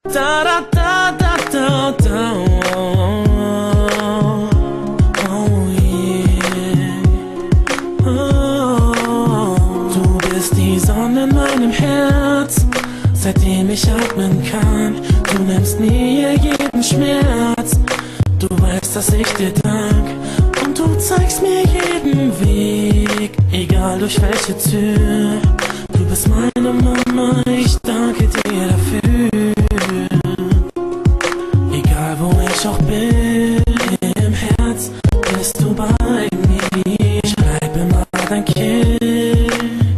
Da da da da da da. Oh yeah. Oh. Du bist die Sonne in meinem Herz, seitdem ich atmen kann. Du nimmst mir jeden Schmerz. Du weißt, dass ich dir dank. Und du zeigst mir jeden Weg, egal durch welche Tür. Du bist meine Mama, ich danke dir dafür. Egal wo ich auch bin, im Herz bist du bei mir. Ich bleib immer dein Kind,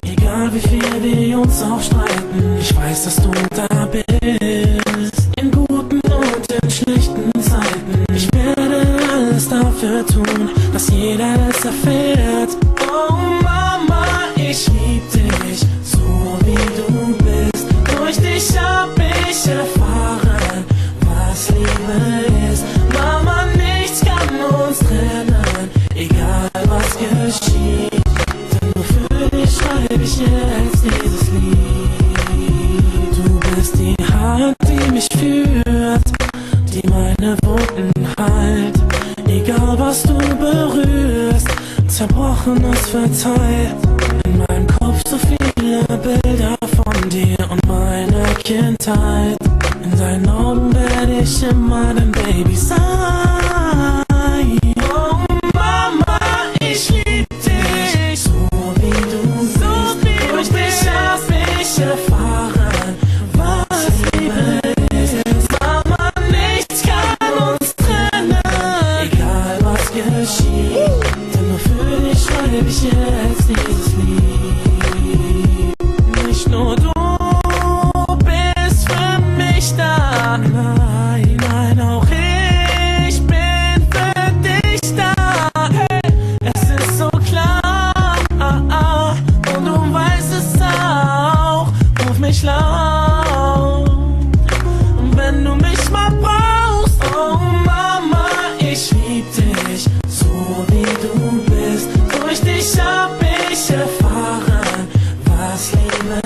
egal wie viel wir uns auch streiten. Ich weiß, dass du da bist, in guten und in schlechten Zeiten. Ich werde alles dafür tun, dass jeder es erfährt. Oh Mama, ich lieb dich, so wie du bist. Durch dich hab ich erfahren, was Liebe ist. Mama, nichts kann uns trennen, egal was geschieht. Denn nur für dich schreib ich jetzt dieses Lied. Du bist die Hand, die mich führt, die meine Wunden heilt. Egal was du berührst, Zerbrochenes verteilt. In meinem Kopf so viele Bilder von dir und meiner Kindheit. In deinen Augen werde ich immer dein Baby sein. Oh Mama, ich lieb dich, so wie du bist. Durch dich hab ich erfahren, was Liebe ist. Mama, nichts kann uns trennen, egal was geschieht. Denn nur für dich schreib ich jetzt dieses Lied. Nicht nur du bist für mich da, nein, nein, auch ich bin für dich da. Hey, es ist so klar, und du weißt es auch, ruf mich laut, wenn du mich mal brauchst. Oh Mama, ich lieb dich, so wie du bist. Durch dich hab ich erfahren, was Liebe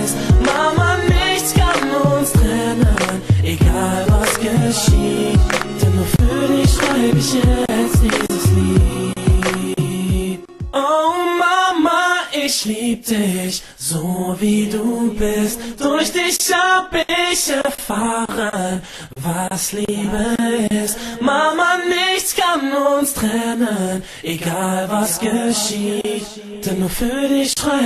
ist. Mama, nichts kann uns trennen, egal was geschieht. Denn nur für dich schreib ich jetzt dieses Lied. Oh Mama, ich lieb dich, so wie du bist. Durch dich hab ich erfahren, was Liebe ist. Mama, nichts kann uns trennen, egal was geschieht. Denn nur für dich schreib